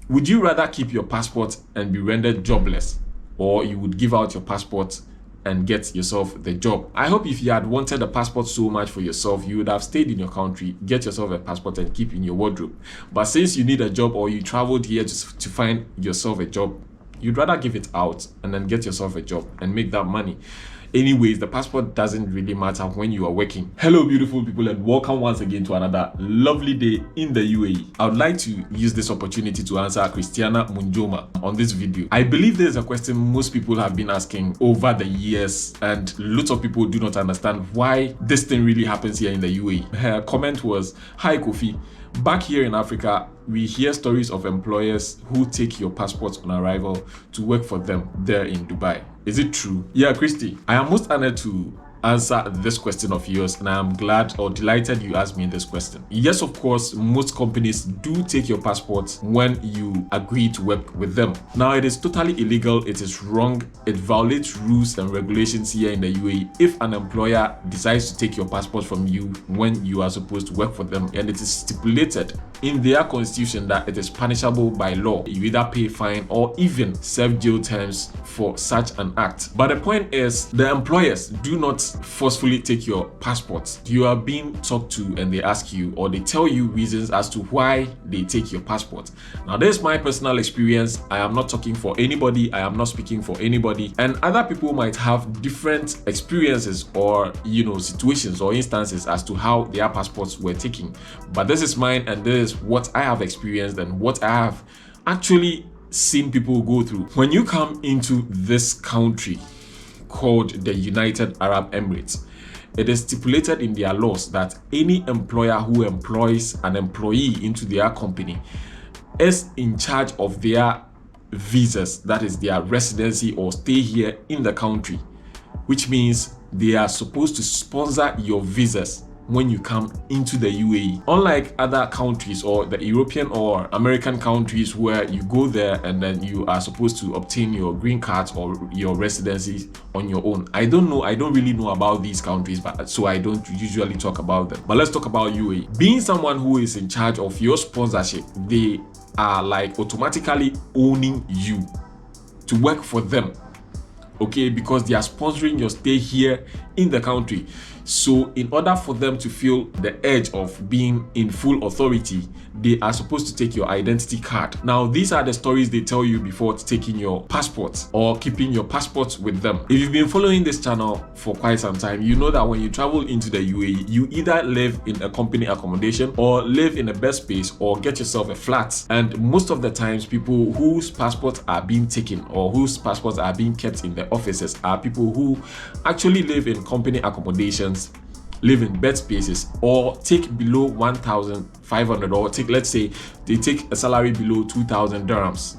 Would you rather keep your passport and be rendered jobless, or you would give out your passport and get yourself the job? I hope if you had wanted a passport so much for yourself, you would have stayed in your country, get yourself a passport and keep in your wardrobe. But since you need a job, or you traveled here to find yourself a job, you'd rather give it out and then get yourself a job and make that money. Anyways, the passport doesn't really matter when you are working. Hello beautiful people, and welcome once again to another lovely day in the UAE. I would like to use this opportunity to answer Christiana Munjoma on this video. I believe there's a question most people have been asking over the years, and lots of people do not understand why this thing really happens here in the UAE. Her comment was, "Hi Kofi, back here in Africa, we hear stories of employers who take your passport on arrival to work for them there in Dubai. Is it true?" Yeah, Christy, I am most honored to answer this question of yours, and I am glad or delighted you asked me this question. Yes, of course, most companies do take your passport when you agree to work with them. Now, it is totally illegal, it is wrong, it violates rules and regulations here in the UAE if an employer decides to take your passport from you when you are supposed to work for them, and it is stipulated in their constitution that it is punishable by law. You either pay fine or even serve jail terms for such an act. But the point is, the employers do not forcefully take your passport. You are being talked to and they ask you, or they tell you reasons as to why they take your passport. Now, this is my personal experience. I am not talking for anybody, I am not speaking for anybody, and other people might have different experiences or situations or instances as to how their passports were taken. But this is mine, and this is what I have experienced and what I have actually seen people go through. When you come into this country called the United Arab Emirates, it is stipulated in their laws that any employer who employs an employee into their company is in charge of their visas, that is their residency or stay here in the country, which means they are supposed to sponsor your visas when you come into the UAE. Unlike other countries or the European or American countries where you go there and then you are supposed to obtain your green cards or your residency on your own. I don't really know about these countries, but so I don't usually talk about them. But let's talk about UAE. Being someone who is in charge of your sponsorship, they are like automatically owning you to work for them. Okay, because they are sponsoring your stay here in the country. So in order for them to feel the edge of being in full authority, they are supposed to take your identity card. Now, these are the stories they tell you before taking your passport or keeping your passport with them. If you've been following this channel for quite some time, you know that when you travel into the UAE, you either live in a company accommodation or live in a bed space or get yourself a flat. And most of the times, people whose passports are being taken or whose passports are being kept in the offices are people who actually live in company accommodations, live in bed spaces, or take below 1,500, or let's say they take a salary below 2,000 dirhams.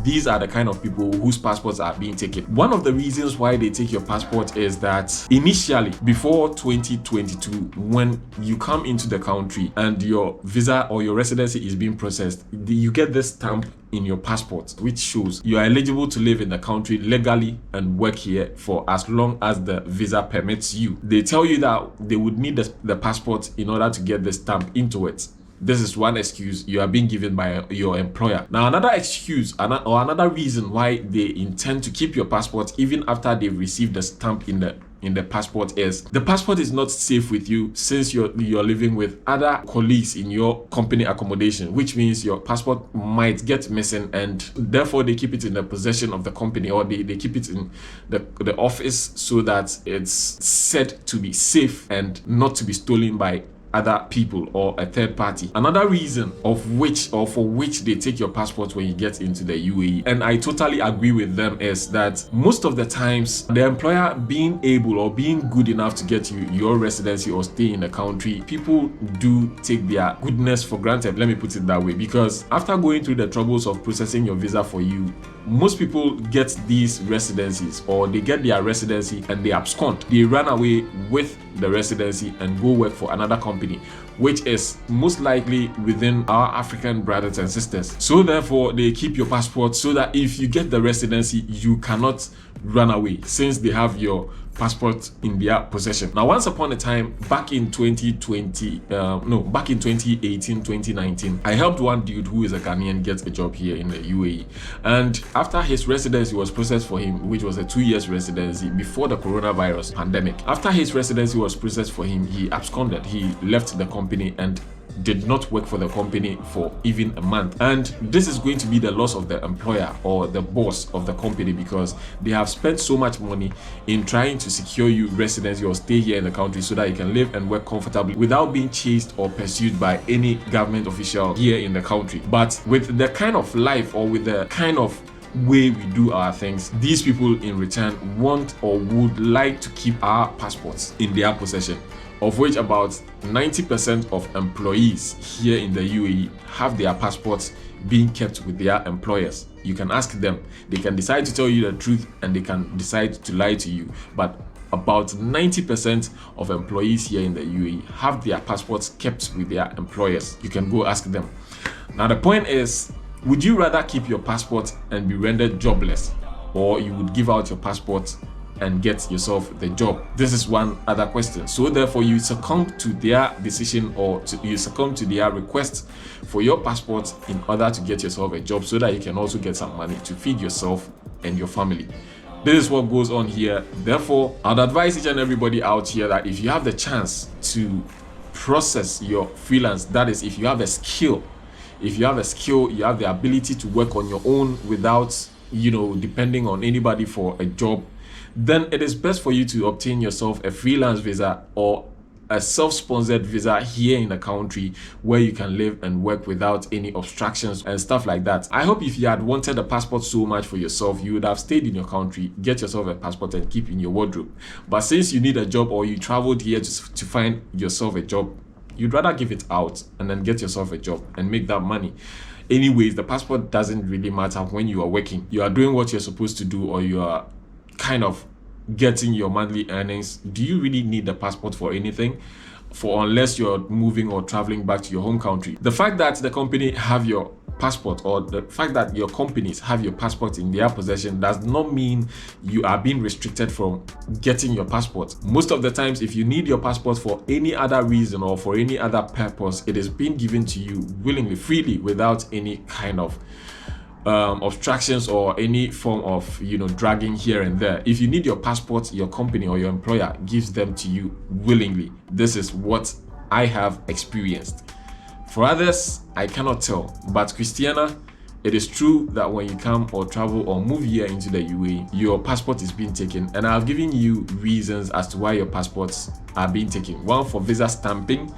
These are the kind of people whose passports are being taken. One of the reasons why they take your passport is that initially, before 2022, when you come into the country and your visa or your residency is being processed, you get this stamp in your passport which shows you are eligible to live in the country legally and work here for as long as the visa permits you. They tell you that they would need the passport in order to get the stamp into it. This is one excuse you are being given by your employer. Now, another excuse or another reason why they intend to keep your passport even after they've received the stamp in the passport is the passport is not safe with you since you're living with other colleagues in your company accommodation, which means your passport might get missing, and therefore they keep it in the possession of the company, or they keep it in the office so that it's said to be safe and not to be stolen by other people or a third party. Another reason for which they take your passport when you get into the UAE, and I totally agree with them, is that most of the times the employer being able or being good enough to get you your residency or stay in the country, people do take their goodness for granted, let me put it that way, because after going through the troubles of processing your visa for you, most people get these residencies, or they get their residency and they abscond. They run away with the residency and go work for another company, which is most likely within our African brothers and sisters. So therefore, they keep your passport so that if you get the residency, you cannot run away, since they have your passport in their possession. Now, once upon a time, back in 2018, 2019, I helped one dude who is a Ghanaian get a job here in the UAE. And after his residency was processed for him, which was a 2 years residency before the coronavirus pandemic, after his residency was processed for him, he absconded. He left the company and did not work for the company for even a month. And this is going to be the loss of the employer or the boss of the company, because they have spent so much money in trying to secure you residency or stay here in the country so that you can live and work comfortably without being chased or pursued by any government official here in the country. But with the kind of life or with the kind of way we do our things, these people in return want or would like to keep our passports in their possession, of which about 90% of employees here in the UAE have their passports being kept with their employers. You can ask them. They can decide to tell you the truth and they can decide to lie to you. But about 90% of employees here in the UAE have their passports kept with their employers. You can go ask them. Now, the point is, would you rather keep your passport and be rendered jobless, or you would give out your passport and get yourself the job? This is one other question. So therefore, you succumb to their decision, or you succumb to their request for your passport in order to get yourself a job so that you can also get some money to feed yourself and your family. This is what goes on here. Therefore, I'd advise each and everybody out here that if you have the chance to process your freelance, that is, if you have a skill, you have the ability to work on your own without, depending on anybody for a job, then it is best for you to obtain yourself a freelance visa or a self-sponsored visa here in the country where you can live and work without any obstructions and stuff like that. I hope if you had wanted a passport so much for yourself, you would have stayed in your country, get yourself a passport and keep in your wardrobe. But since you need a job, or you traveled here to find yourself a job, you'd rather give it out and then get yourself a job and make that money. Anyways, the passport doesn't really matter when you are working. You are doing what you're supposed to do, or you are kind of getting your monthly earnings. Do you really need the passport for anything? Unless you're moving or traveling back to your home country. The fact that the company have your passport, or the fact that your companies have your passport in their possession, does not mean you are being restricted from getting your passport. Most of the times, if you need your passport for any other reason or for any other purpose, it is being given to you willingly, freely, without any kind of obstructions or any form of dragging here and there. If you need your passport, your company or your employer gives them to you willingly. This is what I have experienced. For others, I cannot tell, but Christiana, it is true that when you come or travel or move here into the UAE, your passport is being taken, and I've given you reasons as to why your passports are being taken. One, for visa stamping.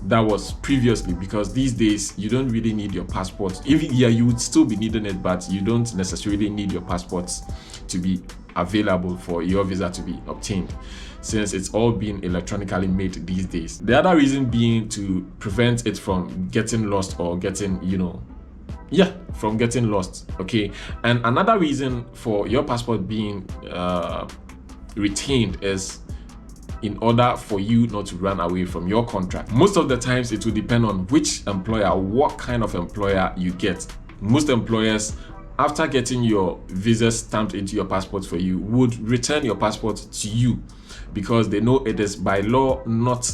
That was previously, because these days you don't really need your passport. Even here, you would still be needing it, but you don't necessarily need your passports to be available for your visa to be obtained, since it's all being electronically made these days. The other reason being to prevent it from getting lost or getting, from getting lost. Okay. And another reason for your passport being retained is in order for you not to run away from your contract. Most of the times it will depend on which employer, what kind of employer you get. Most employers, after getting your visa stamped into your passport for you, would return your passport to you, because they know it is by law not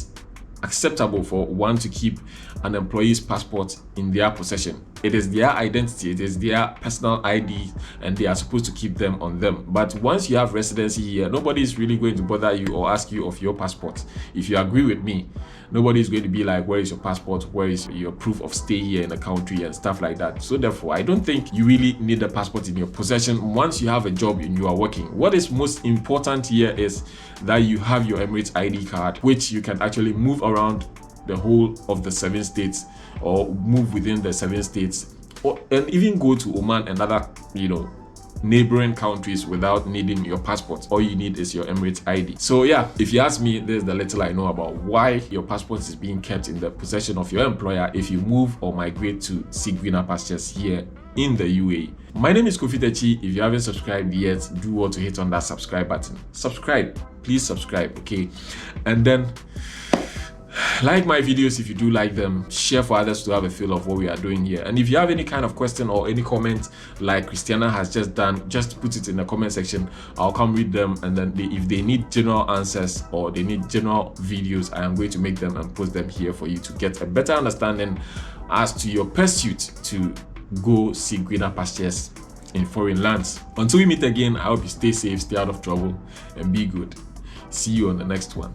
acceptable for one to keep an employee's passport in their possession. It is their identity, it is their personal ID, and they are supposed to keep them on them. But once you have residency here, nobody is really going to bother you or ask you of your passport. If you agree with me, nobody is going to be like, where is your passport? Where is your proof of stay here in the country and stuff like that. So therefore, I don't think you really need the passport in your possession once you have a job and you are working. What is most important here is that you have your Emirates ID card, which you can actually move around the whole of the 7 states, or move within the 7 states, and even go to Oman and other neighboring countries without needing your passport. All you need is your Emirates ID. So yeah, if you ask me, this is the little I know about why your passport is being kept in the possession of your employer if you move or migrate to seek greener pastures here in the UAE. My name is Kofi Techi. If you haven't subscribed yet, do want to hit on that subscribe button. Please subscribe, okay? And then Like my videos if you do like them, share for others to have a feel of what we are doing here. And if you have any kind of question or any comment like Christiana has just done, just put it in the comment section. I'll come read them, and then if they need general answers or they need general videos, I am going to make them and post them here for you to get a better understanding as to your pursuit to go seek greener pastures in foreign lands. Until we meet again, I hope you stay safe, stay out of trouble, and be good. See you on the next one.